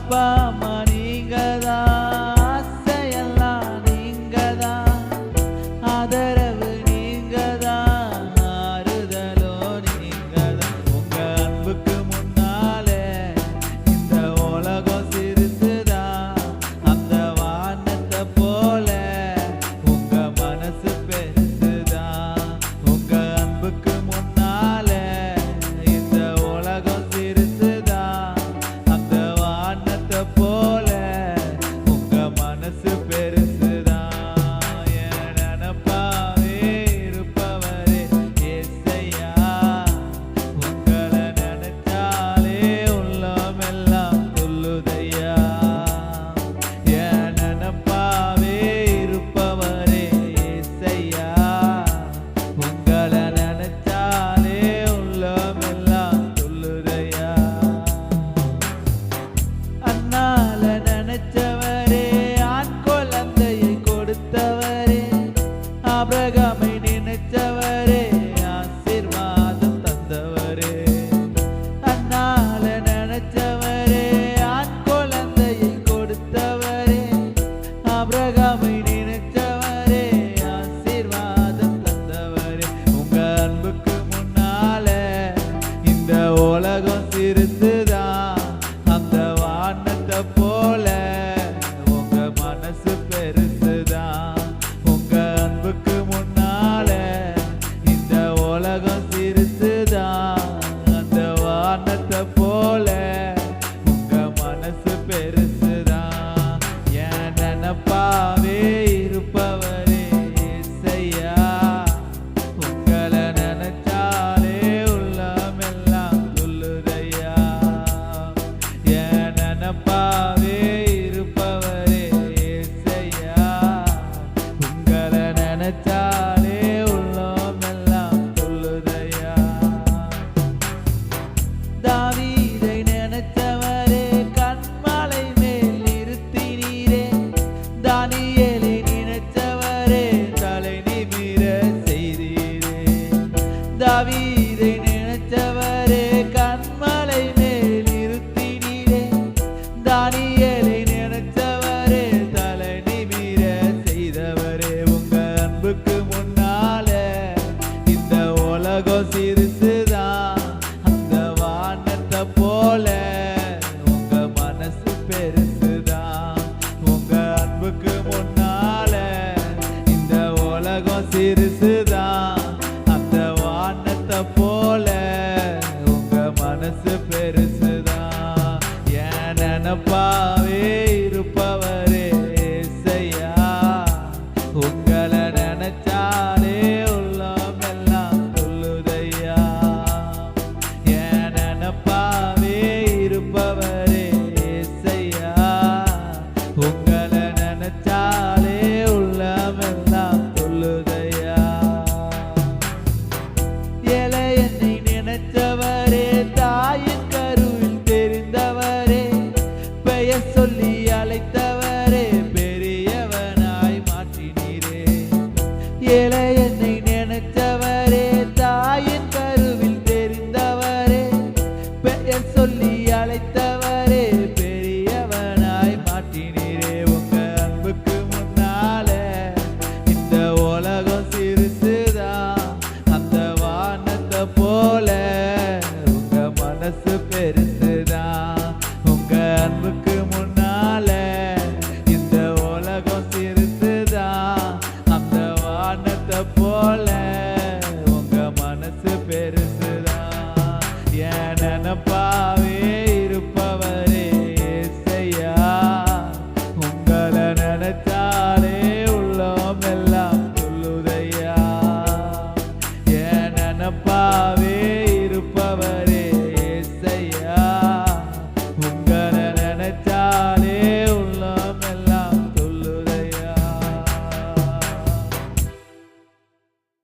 அப்பா அம்மா நீங்கதான், ஆசையெல்லாம் நீங்கதான், ஆதரவு நீங்கதான், ஆறுதலோ நீங்கதான். உங்க அன்புக்கு முன்னாலே இந்த உலகம் சிறுசுதான், அந்த வானத்தை போல உங்க மனசு பெருசுதான். உங்க அன்புக்கு முன்னாலே இந்த உலகம் சிறுசுதான், அந்த வானத்தை போல உங்க மனசு பெருசுதான். என் நினைப்பாவே இருப்பவரே ஏசையா, உங்களை நினைச்சாலே உள்ளமெல்லாம் துள்ளுதையா. என் நினைப்பாவே இருப்பவரே ஏசையா, உங்களை நினைச்சாலே உள்ளமெல்லாம் துள்ளுதையா. அண்ணால நினைச்சவரே, ஆண் குழந்தையை கொடுத்தவரே, ஆபிரகாமை நினைச்சவரே, ஆசீர்வாதம் தந்தவரே. அண்ணால நினைச்சவரே, ஆண் குழந்தையை கொடுத்தவரே, ஆபிரகாமை நினைச்சவரே, ஆசீர்வாதம் தந்தவரே. உங்க அன்புக்கு முன்னால இந்த உலகம் சிறுசுதான், அந்த வானத்தை போல உங்க மனசு பெருசுதான். உங்க அன்புக்கு முன்னால இந்த உலகம் சிறுசுதான், அந்த வானத்தை போல உங்க மனசு பெருசுதான். என் நினைப்பாவே இருப்பவரே ஏசையா, உங்களை நினைச்சாலே உள்ளமெல்லாம் துள்ளுதையா. என் நினைப்பாவே இருப்பவரே ஏசையா, உங்களை நினைச்சாலே உள்ளமெல்லாம் துள்ளுதையா. தாவீதை நினைச்சவரே, கன்மலை மேல் நிறுத்தினீரே, தானியேலை நினைச்சவரே, தலை நிமிர செய்தீரே. தாவீதை நினைச்சவரே, கன்மலை மேல் நிறுத்தினீரே, தானியேலை நினைச்சவரே, தலை நிமிர செய்தவரே. உங்க அன்புக்கு முன்னால இந்த உலகம் சிறுசுதான், அந்த வானத்தை போல உங்க மனசு பெருசுதான். உங்க அன்புக்கு முன்னால இந்த உலகம் சிறுசுதான், அந்த வானத்தை போல உங்க மனசு பெருசுதான். என் நினைப்பாவே இருப்பவரே ஏசையா, உங்களை நினைச்சாலே உள்ளமெல்லாம் துள்ளுதையா. என் நினைப்பாவே இருப்பவரே ஏசையா, உங்களை நினைச்சாலே உள்ளமெல்லாம் துள்ளுதையா. ஏழை என்னை நினைச்சவரே, தாயின் கருவில் தெரிந்தவரே, பெயர் சொல்லி அழைத்தவரே, பெரியவனாய் மாற்றினீரே. ஏழை என்னை நினைச்சவரே, தாயின் கருவில் தெரிந்தவரே, பெயர் சொல்லி அழைத்தவரே, பெரியவனாய் மாற்றினீரே. உங்க அன்புக்கு முன்னால இந்த உலகம் சிறுசுதான், அந்த வானத்தை போல உங்க மனசு பெருசுதான். உங்க அன்புக்கு முன்னால இந்த உலகம் சிறுசுதான், அந்த வானத்தை போல உங்க மனசு பெருசுதான். என் நினைப்பாவே